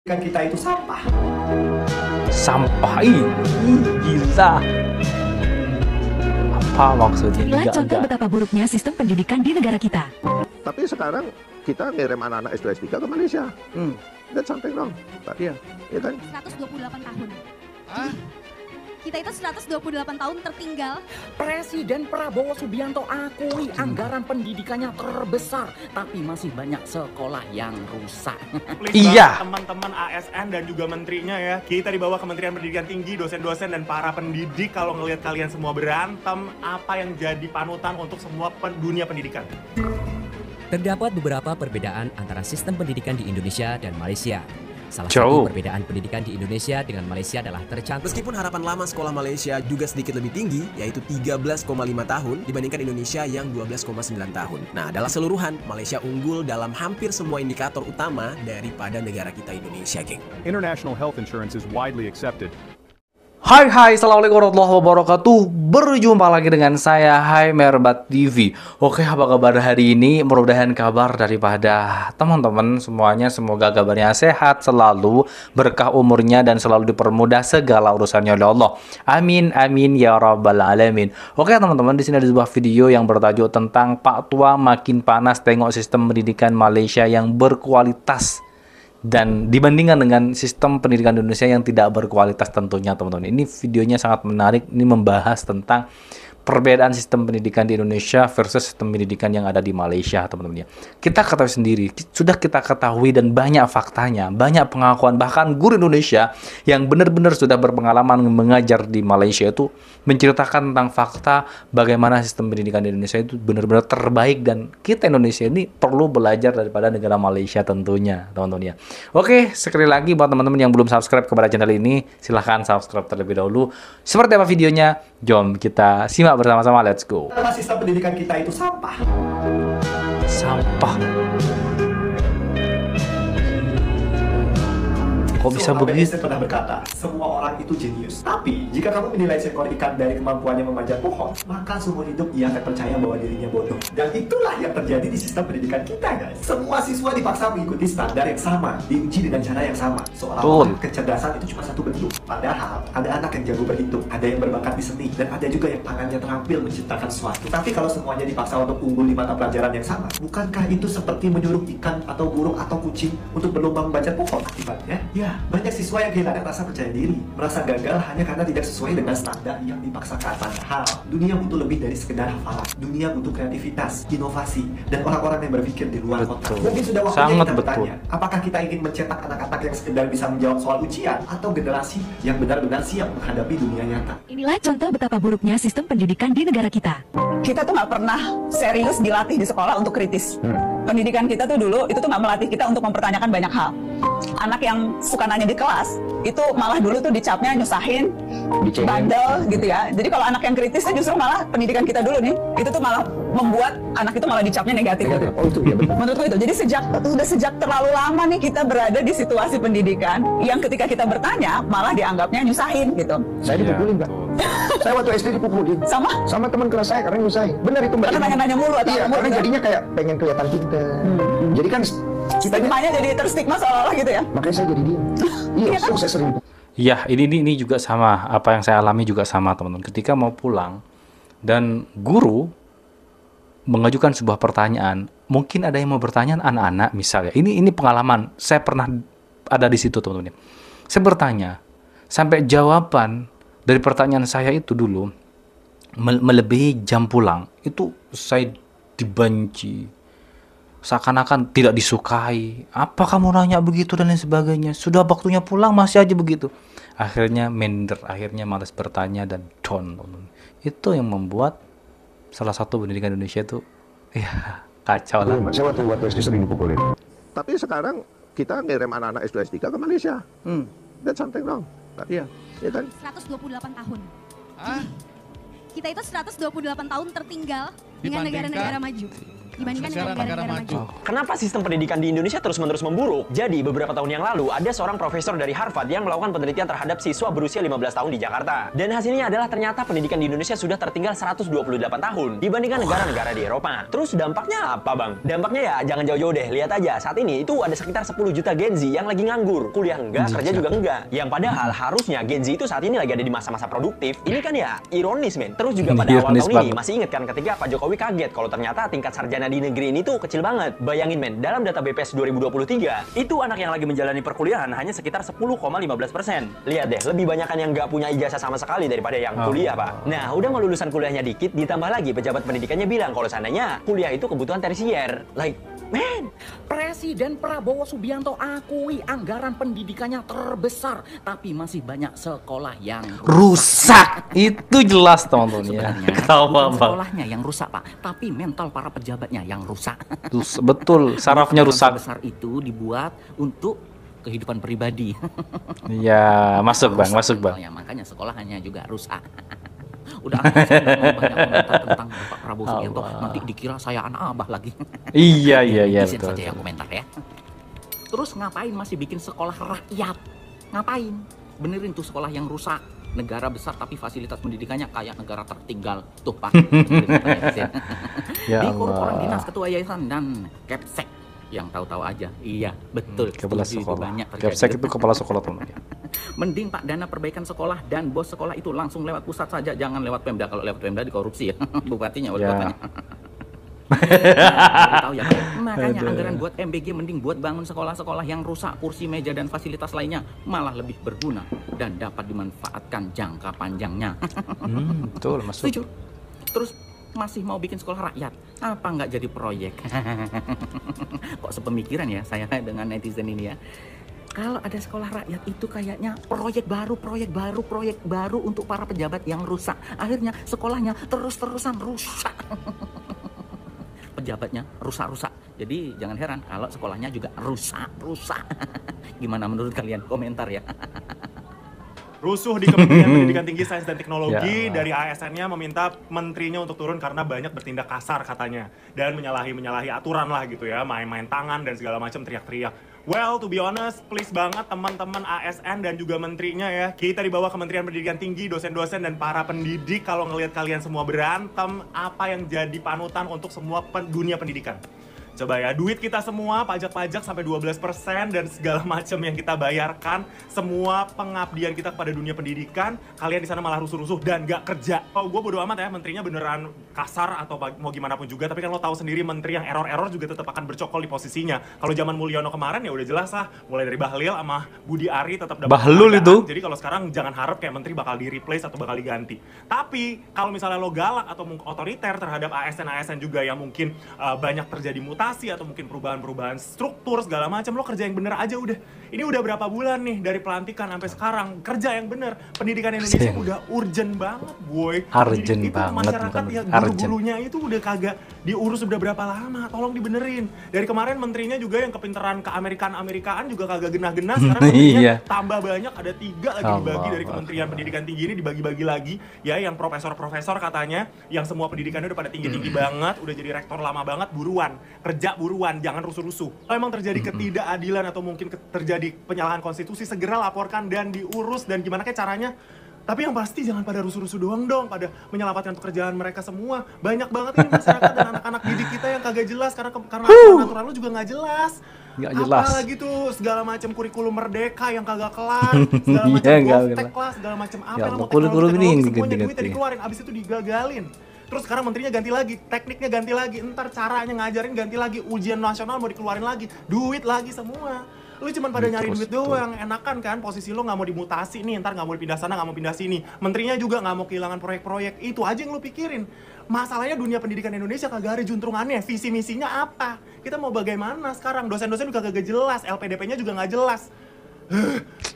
Kan kita itu sampah. Sampah, gila. Apa maksudnya? Inilah contoh betapa buruknya sistem pendidikan di negara kita. Tapi sekarang kita ngirim anak-anak S2 S3 ke Malaysia. That's something wrong. Iya. Iya kan? 128 tahun. Kita itu 128 tahun tertinggal. Presiden Prabowo Subianto akui anggaran pendidikannya terbesar, tapi masih banyak sekolah yang rusak. Iya. Teman-teman ASN dan juga menterinya ya. Kita di bawah Kementerian Pendidikan Tinggi, dosen-dosen dan para pendidik kalau ngelihat kalian semua berantem, apa yang jadi panutan untuk semua dunia pendidikan? Terdapat beberapa perbedaan antara sistem pendidikan di Indonesia dan Malaysia. Salah Jauh. satu perbedaan pendidikan di Indonesia dengan Malaysia adalah tercantum. Meskipun harapan lama sekolah Malaysia juga sedikit lebih tinggi, yaitu 13,5 tahun dibandingkan Indonesia yang 12,9 tahun. Nah, adalah keseluruhan, Malaysia unggul dalam hampir semua indikator utama daripada negara kita Indonesia, geng. International health insurance is widely accepted. Hai, assalamualaikum warahmatullahi wabarakatuh. Berjumpa lagi dengan saya, Merbat TV. Oke, apa kabar hari ini? Mudah-mudahan kabar daripada teman-teman semuanya semoga kabarnya sehat selalu, berkah umurnya dan selalu dipermudah segala urusannya oleh Allah. Amin, amin ya rabbal alamin. Oke, teman-teman, di sini ada sebuah video yang bertajuk tentang Pak Tua makin panas tengok sistem pendidikan Malaysia yang berkualitas dan dibandingkan dengan sistem pendidikan Indonesia yang tidak berkualitas tentunya, teman-teman. Ini videonya sangat menarik. Ini membahas tentang perbedaan sistem pendidikan di Indonesia versus sistem pendidikan yang ada di Malaysia, teman-teman. Kita ketahui sendiri, sudah kita ketahui dan banyak faktanya, banyak pengakuan, bahkan guru Indonesia yang benar-benar sudah berpengalaman mengajar di Malaysia itu menceritakan tentang fakta bagaimana sistem pendidikan di Indonesia itu benar-benar terbaik, dan kita Indonesia ini perlu belajar daripada negara Malaysia tentunya, teman-teman ya. Oke, sekali lagi buat teman-teman yang belum subscribe kepada channel ini, silahkan subscribe terlebih dahulu. Seperti apa videonya? Jom kita simak bersama-sama, let's go. Karena sistem pendidikan kita itu sampah. Sampah. Kok bisa begitu? Einstein pernah berkata, semua orang itu jenius. Tapi, jika kamu menilai seekor ikan dari kemampuannya memanjat pohon, maka seumur hidup ia akan percaya bahwa dirinya bodoh. Dan itulah yang terjadi di sistem pendidikan kita, guys. Semua siswa dipaksa mengikuti standar yang sama, diuji dengan cara yang sama. Seolah-olah kecerdasan itu cuma satu bentuk. Padahal, ada anak yang jago berhitung, ada yang berbakat di seni, dan ada juga yang tangannya terampil menciptakan sesuatu. Tapi kalau semuanya dipaksa untuk unggul di mata pelajaran yang sama, bukankah itu seperti menyuruh ikan atau burung atau kucing untuk berlomba memanjat pohon? Akibatnya, ya, banyak siswa yang kehilangan rasa percaya diri, merasa gagal hanya karena tidak sesuai dengan standar yang dipaksakan. Padahal, dunia butuh lebih dari sekedar hafalan. Dunia butuh kreativitas, inovasi, dan orang-orang yang berpikir di luar kotak. Mungkin sudah waktunya kita bertanya, apakah kita ingin mencetak anak-anak yang sekedar bisa menjawab soal ujian, atau generasi yang benar-benar siap menghadapi dunia nyata? Inilah contoh betapa buruknya sistem pendidikan di negara kita. Kita tuh nggak pernah serius dilatih di sekolah untuk kritis. Pendidikan kita tuh dulu itu tuh nggak melatih kita untuk mempertanyakan banyak hal. Anak yang suka nanya di kelas itu malah dulu tuh dicapnya nyusahin, bandel gitu ya. Jadi kalau anak yang kritis tuh justru malah pendidikan kita dulu nih itu tuh malah membuat anak itu malah dicapnya negatif. Menurutku itu. Jadi sejak terlalu lama nih kita berada di situasi pendidikan yang ketika kita bertanya malah dianggapnya nyusahin gitu. Saya dipukulin, Kak. Saya waktu SD dipukulin. Sama teman kelas saya karena nyusahin. Benar itu, Mbak. Karena nanya-nanya mulu atau iya, karena jadinya kayak pengen kelihatan pintar. Jadi kan stigmanya jadi terstigma seolah-olah gitu ya. Makanya saya jadi dia. Iya, kan? Saya sering. Ya, ini juga sama. Apa yang saya alami juga sama, teman-teman. Ketika mau pulang dan guru mengajukan sebuah pertanyaan, mungkin ada yang mau bertanya anak-anak misalnya. Ini pengalaman. Saya pernah ada di situ, teman-teman. Saya bertanya sampai jawaban dari pertanyaan saya itu dulu melebihi jam pulang. Itu saya dibenci. Seakan-akan tidak disukai. Apa kamu nanya begitu dan lain sebagainya. Sudah waktunya pulang masih aja begitu. Akhirnya minder, akhirnya malas bertanya dan down. Itu yang membuat salah satu pendidikan Indonesia itu ya kacau lah. Saya waktu SD sering dipukulin. Tapi sekarang kita ngirim anak-anak S2 S3 ke Malaysia. That's something wrong. Iya, ya kan? 128 tahun. Kita itu 128 tahun tertinggal dengan negara-negara maju. dibandingkan dengan negara-negara maju. Kenapa sistem pendidikan di Indonesia terus-menerus memburuk? Jadi, beberapa tahun yang lalu, ada seorang profesor dari Harvard yang melakukan penelitian terhadap siswa berusia 15 tahun di Jakarta. Dan hasilnya adalah ternyata pendidikan di Indonesia sudah tertinggal 128 tahun dibandingkan negara-negara di Eropa. Terus dampaknya apa, Bang? Dampaknya ya jangan jauh-jauh deh. Lihat aja, saat ini itu ada sekitar 10 juta Gen Z yang lagi nganggur. Kuliah enggak, kerja juga enggak. Yang padahal harusnya Gen Z itu saat ini lagi ada di masa-masa produktif. Ini kan ya ironis, men. Terus juga pada awal tahun ini masih inget kan ketika Pak Jokowi kaget kalau ternyata tingkat sarjana di negeri ini tuh kecil banget. Bayangin, men, dalam data BPS 2023, itu anak yang lagi menjalani perkuliahan hanya sekitar 10,15%. Lihat deh, lebih banyak kan yang nggak punya ijazah sama sekali daripada yang kuliah, Pak. Nah, udah mau lulusan kuliahnya dikit, ditambah lagi pejabat pendidikannya bilang kalau seandainya kuliah itu kebutuhan tersier. Like, man, Presiden Prabowo Subianto akui anggaran pendidikannya terbesar, tapi masih banyak sekolah yang rusak. Itu jelas, teman-teman ya. Bukan sekolahnya yang rusak, Pak, tapi mental para pejabatnya yang rusak. Betul, sarafnya rusak. Besar itu dibuat untuk kehidupan pribadi. Iya, masuk Bang, masuk Bang. Ya, makanya sekolahannya juga rusak. Udah banyak komentar tentang Bapak Prabowo Subianto, nanti dikira saya anak abah lagi. Iya, betul. Saja yang komentar ya. Terus ngapain masih bikin sekolah rakyat? Ngapain? Benerin tuh sekolah yang rusak. Negara besar tapi fasilitas pendidikannya kayak negara tertinggal. Tuh, Pak. Ya di orang Allah. dinas ketua yayasan dan Kepsek yang tahu-tahu aja. Iya, betul. Kepala sekolah. Banyak Kepsek itu kepala sekolah, teman. Mending Pak dana perbaikan sekolah dan bos sekolah itu langsung lewat pusat saja, jangan lewat Pemda. Kalau lewat Pemda dikorupsi ya, bupatinya, wali kotanya. Tahu ya, makanya anggaran buat MBG mending buat bangun sekolah-sekolah yang rusak, kursi, meja dan fasilitas lainnya malah lebih berguna dan dapat dimanfaatkan jangka panjangnya. Betul, masuk. Setuju. Terus masih mau bikin sekolah rakyat, apa nggak jadi proyek? Kok sepemikiran ya saya dengan netizen ini ya. Kalau ada sekolah rakyat itu kayaknya proyek baru untuk para pejabat yang rusak. Akhirnya sekolahnya terus-terusan rusak. Pejabatnya rusak-rusak. Jadi jangan heran kalau sekolahnya juga rusak. Gimana menurut kalian? Komentar ya. Rusuh di Kementerian Pendidikan Tinggi, Sains dan Teknologi dari ASN-nya meminta menterinya untuk turun karena banyak bertindak kasar katanya dan menyalahi aturan lah gitu ya, main-main tangan dan segala macam, teriak-teriak. Well, to be honest, please banget teman-teman ASN dan juga menterinya ya. Kita di bawah Kementerian Pendidikan Tinggi, dosen-dosen dan para pendidik kalau ngelihat kalian semua berantem, apa yang jadi panutan untuk semua dunia pendidikan? Coba ya, duit kita semua, pajak-pajak sampai 12% dan segala macam yang kita bayarkan, semua pengabdian kita kepada dunia pendidikan, kalian di sana malah rusuh-rusuh dan gak kerja. Oh, gue bodo amat ya, menterinya beneran kasar atau mau gimana pun juga, tapi kan lo tahu sendiri menteri yang error-error juga tetap akan bercokol di posisinya. Kalau zaman Mulyono kemarin ya udah jelas lah, mulai dari Bahlil sama Budi Ari tetap dapat Bahlul itu. Jadi kalau sekarang jangan harap kayak menteri bakal di-replace atau bakal diganti. Tapi kalau misalnya lo galak atau otoriter terhadap ASN-ASN juga yang mungkin banyak terjadi mutasi atau mungkin perubahan-perubahan struktur segala macam, lo kerja yang bener aja udah. Ini udah berapa bulan nih dari pelantikan sampai sekarang, kerja yang bener. Pendidikan Indonesia udah urgent banget, boy. Urgent itu banget, masyarakat ya, guru-gurunya itu udah kagak diurus udah berapa lama, tolong dibenerin. Dari kemarin menterinya juga yang kepinteran ke Amerikaan juga kagak genah-genah, sekarang menterinya tambah banyak, ada 3 lagi dibagi dari Kementerian Pendidikan Tinggi ini dibagi-bagi lagi ya, yang profesor-profesor katanya yang semua pendidikannya udah pada tinggi-tinggi banget, udah jadi rektor lama banget, buruan kerja, buruan, jangan rusuh-rusuh. Kalau emang terjadi ketidakadilan atau mungkin terjadi penyalahan konstitusi, segera laporkan dan diurus, dan gimana kayak caranya. Tapi yang pasti jangan pada rusuh-rusuh doang dong, pada menyelamatkan pekerjaan mereka semua. Banyak banget ini masyarakat dan anak-anak didik kita yang kagak jelas karena aturan lu juga nggak jelas. Nggak jelas. Apalagi tuh segala macam kurikulum merdeka yang kagak kelar, segala macam goftek lah, segala macam apa yang mau teknologi, semuanya duitnya dikeluarin, abis itu digagalin. Terus sekarang menterinya ganti lagi, tekniknya ganti lagi, ntar caranya ngajarin ganti lagi, ujian nasional mau dikeluarin lagi, duit lagi semua. Lu cuma pada nyari duit doang, enakan kan posisi lu nggak mau dimutasi nih, ntar nggak mau dipindah sana, nggak mau pindah sini. Menterinya juga nggak mau kehilangan proyek-proyek, itu aja yang lu pikirin. Masalahnya dunia pendidikan Indonesia kagak ada juntrungannya, visi misinya apa? Kita mau bagaimana sekarang? Dosen-dosen juga kagak jelas, LPDP-nya juga nggak jelas.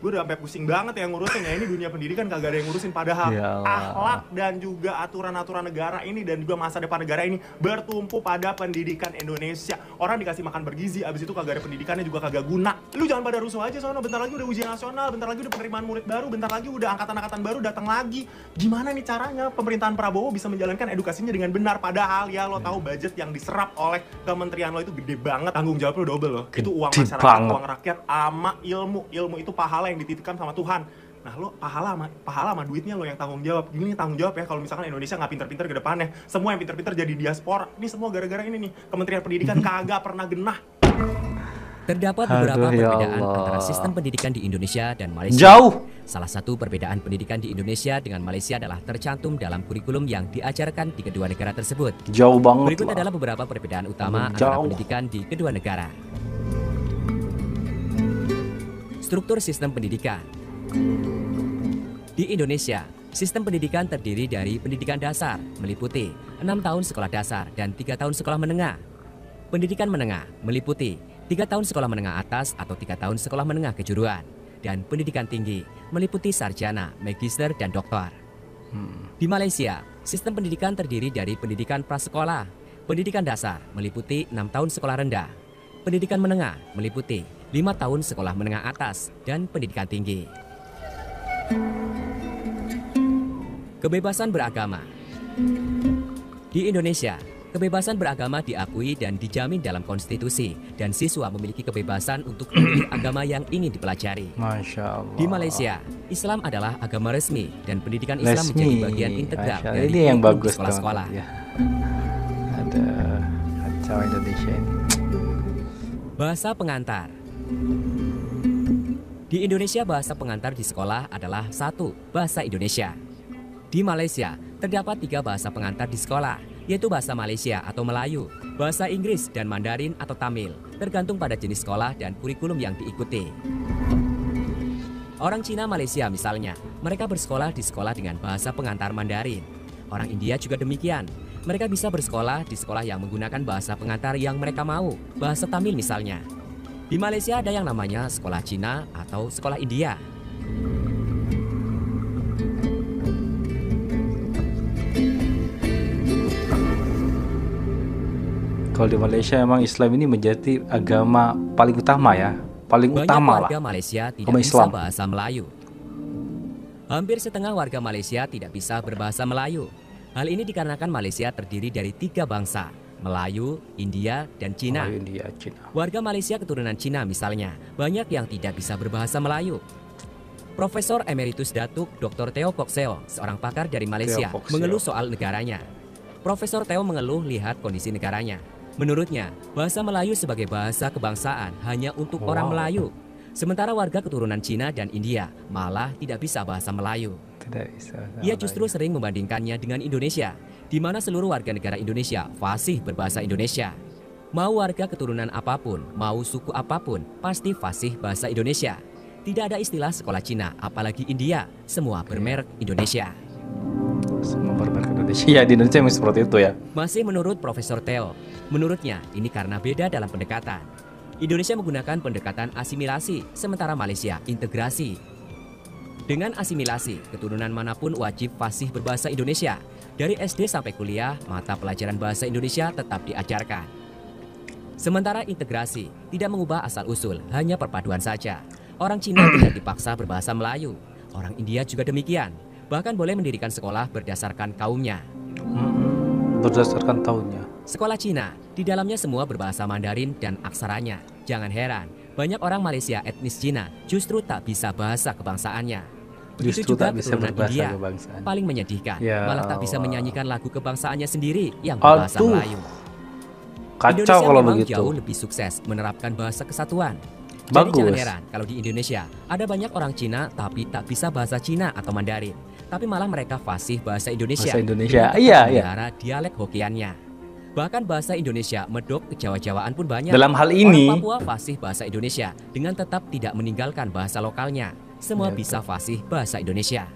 Gue udah sampai pusing banget yang ngurusin ya. Ini dunia pendidikan kagak ada yang ngurusin. Padahal akhlak dan juga aturan-aturan negara ini dan juga masa depan negara ini bertumpu pada pendidikan Indonesia. Orang dikasih makan bergizi, abis itu kagak ada pendidikannya juga kagak guna. Lu jangan pada rusuh aja sono, bentar lagi udah ujian nasional, bentar lagi udah penerimaan murid baru, bentar lagi udah angkatan-angkatan baru datang lagi. Gimana nih caranya pemerintahan Prabowo bisa menjalankan edukasinya dengan benar? Padahal ya lo tahu budget yang diserap oleh kementerian lo itu gede banget, tanggung jawab lo double loh. Itu uang masyarakat, uang rakyat sama ilmu. Ilmu itu pahala yang dititipkan sama Tuhan. Nah lo pahala sama duitnya lo yang tanggung jawab. Ini tanggung jawab ya kalau misalkan Indonesia nggak pinter-pinter ke depannya. Semua yang pinter-pinter jadi diaspora. Ini semua gara-gara ini nih. Kementerian Pendidikan kagak pernah genah. Terdapat beberapa perbedaan antara sistem pendidikan di Indonesia dan Malaysia. Jauh. Salah satu perbedaan pendidikan di Indonesia dengan Malaysia adalah tercantum dalam kurikulum yang diajarkan di kedua negara tersebut. Jauh banget. Berikut adalah beberapa perbedaan utama antara pendidikan di kedua negara. Struktur sistem pendidikan. Di Indonesia, sistem pendidikan terdiri dari pendidikan dasar, meliputi 6 tahun sekolah dasar dan 3 tahun sekolah menengah. Pendidikan menengah meliputi 3 tahun sekolah menengah atas atau 3 tahun sekolah menengah kejuruan. Dan pendidikan tinggi meliputi sarjana, magister, dan doktor. Di Malaysia, sistem pendidikan terdiri dari pendidikan prasekolah. Pendidikan dasar meliputi 6 tahun sekolah rendah. Pendidikan menengah meliputi 5 tahun sekolah menengah atas dan pendidikan tinggi. Kebebasan beragama. Di Indonesia, kebebasan beragama diakui dan dijamin dalam konstitusi dan siswa memiliki kebebasan untuk memilih agama yang ingin dipelajari. Masya Allah. Di Malaysia, Islam adalah agama resmi dan pendidikan Islam menjadi bagian integral dari ini yang bagus sekolah-sekolah. Ya. Ada kacau Indonesia ini. Bahasa pengantar. Di Indonesia, bahasa pengantar di sekolah adalah 1. Bahasa Indonesia. Di Malaysia, terdapat 3 bahasa pengantar di sekolah, yaitu bahasa Malaysia atau Melayu, bahasa Inggris dan Mandarin atau Tamil, tergantung pada jenis sekolah dan kurikulum yang diikuti. Orang Cina Malaysia misalnya, mereka bersekolah di sekolah dengan bahasa pengantar Mandarin. Orang India juga demikian. Mereka bisa bersekolah di sekolah yang menggunakan bahasa pengantar yang mereka mau, bahasa Tamil misalnya. Di Malaysia ada yang namanya sekolah Cina atau sekolah India. Kalau di Malaysia emang Islam ini menjadi agama paling utama ya, paling Banyak utama lah. warga Malaysia tidak Agama bisa Islam. bahasa Melayu. Hampir setengah warga Malaysia tidak bisa berbahasa Melayu. Hal ini dikarenakan Malaysia terdiri dari 3 bangsa, Melayu, India, dan Cina. Melayu, India, Cina. Warga Malaysia keturunan Cina misalnya, banyak yang tidak bisa berbahasa Melayu. Profesor Emeritus Datuk Dr. Teo Kok Seo, seorang pakar dari Malaysia, Teo Kok Seo. mengeluh soal negaranya. Profesor Teo mengeluh lihat kondisi negaranya. Menurutnya, bahasa Melayu sebagai bahasa kebangsaan hanya untuk orang Melayu. Sementara warga keturunan Cina dan India malah tidak bisa bahasa Melayu. Tidak bisa. Ia justru sering membandingkannya dengan Indonesia, di mana seluruh warga negara Indonesia fasih berbahasa Indonesia. Mau warga keturunan apapun, mau suku apapun, pasti fasih bahasa Indonesia. Tidak ada istilah sekolah Cina, apalagi India, semua bermerek Indonesia. Semua bermerek Indonesia. Ya, di Indonesia memang seperti itu ya. Masih menurut Profesor Teo, menurutnya ini karena beda dalam pendekatan. Indonesia menggunakan pendekatan asimilasi, sementara Malaysia integrasi. Dengan asimilasi, keturunan manapun wajib fasih berbahasa Indonesia. Dari SD sampai kuliah, mata pelajaran bahasa Indonesia tetap diajarkan. Sementara integrasi tidak mengubah asal-usul, hanya perpaduan saja. Orang Cina tidak dipaksa berbahasa Melayu. Orang India juga demikian. Bahkan boleh mendirikan sekolah berdasarkan kaumnya. Berdasarkan tahunnya. Sekolah Cina, di dalamnya semua berbahasa Mandarin dan aksaranya. Jangan heran, banyak orang Malaysia etnis Cina justru tak bisa bahasa kebangsaannya. Begitu Justru juga tak bisa keturunan berbahasa India. kebangsaan. Paling menyedihkan, Ya malah tak bisa Allah. menyanyikan lagu kebangsaannya sendiri yang berbahasa Aduh. Melayu. Kacau Indonesia kalau memang begitu. jauh lebih sukses menerapkan bahasa kesatuan. Jadi Bagus. jangan heran kalau di Indonesia ada banyak orang Cina tapi tak bisa bahasa Cina atau Mandarin. Tapi malah mereka fasih bahasa Indonesia. Bahasa Indonesia, dengan iya, tetap iya. memelihara dialek Hokiannya. Bahkan bahasa Indonesia medok ke Jawa-Jawaan pun banyak. Dalam hal ini- Orang Papua fasih bahasa Indonesia dengan tetap tidak meninggalkan bahasa lokalnya. Semua Ya, bisa fasih bahasa Indonesia.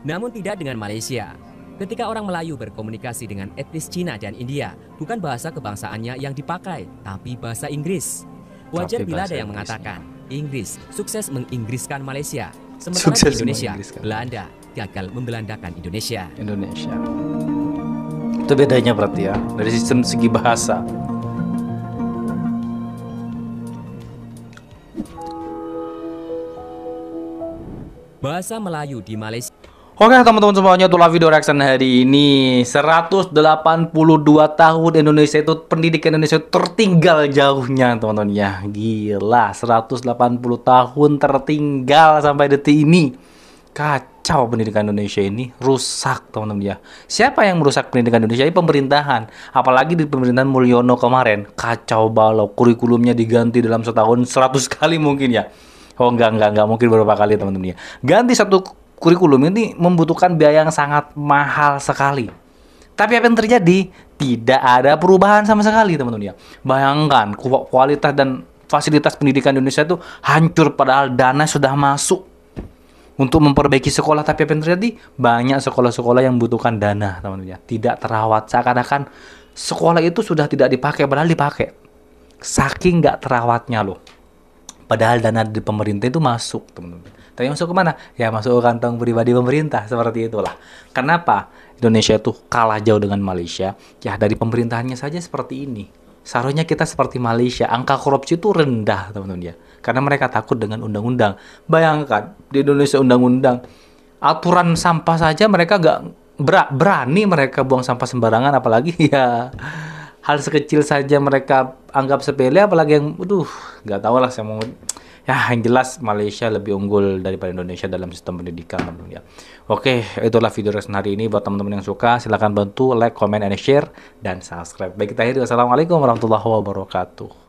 Namun tidak dengan Malaysia. Ketika orang Melayu berkomunikasi dengan etnis Cina dan India, bukan bahasa kebangsaannya yang dipakai, tapi bahasa Inggris. Wajar Tapi bila bahasa ada yang Inggrisnya. mengatakan Inggris sukses menginggriskan Malaysia, sementara Sukses di Indonesia, menginggriskan. Belanda gagal membelandakan Indonesia. Itu bedanya berarti ya, dari sistem segi bahasa. Bahasa Melayu di Malaysia. Oke teman-teman semuanya, itulah video reaction hari ini. 182 tahun Indonesia itu, pendidikan Indonesia tertinggal jauhnya teman-teman ya. Gila, 180 tahun tertinggal sampai detik ini. Kacau pendidikan Indonesia ini, rusak teman-teman ya. Siapa yang merusak pendidikan Indonesia? Ini pemerintahan. Apalagi di pemerintahan Mulyono kemarin, kacau balau, kurikulumnya diganti dalam setahun 100 kali mungkin ya. Oh enggak mungkin beberapa kali teman-teman ya. Ganti satu kurikulum ini membutuhkan biaya yang sangat mahal sekali. Tapi apa yang terjadi? Tidak ada perubahan sama sekali teman-teman ya. Bayangkan kualitas dan fasilitas pendidikan Indonesia itu hancur padahal dana sudah masuk untuk memperbaiki sekolah. Tapi apa yang terjadi? Banyak sekolah-sekolah yang membutuhkan dana teman-teman ya. Tidak terawat, seakan-akan sekolah itu sudah tidak dipakai padahal dipakai. Saking nggak terawatnya loh. Padahal dana di pemerintah itu masuk teman-teman. Tapi masuk kemana? Ya masuk ke kantong pribadi pemerintah, seperti itulah. Kenapa Indonesia itu kalah jauh dengan Malaysia? Ya dari pemerintahannya saja seperti ini. Seharusnya kita seperti Malaysia, angka korupsi itu rendah teman-teman ya. Karena mereka takut dengan undang-undang. Bayangkan di Indonesia undang-undang, aturan sampah saja mereka nggak berani mereka buang sampah sembarangan, apalagi ya hal sekecil saja mereka anggap sepele, apalagi yang nggak tahu lah saya mau. Ya, yang jelas Malaysia lebih unggul daripada Indonesia dalam sistem pendidikan teman-teman ya. Oke, itulah video reaction hari ini. Buat teman-teman yang suka, silahkan bantu like, comment, and share, dan subscribe. Baik, kita akhiri. Wassalamualaikum warahmatullahi wabarakatuh.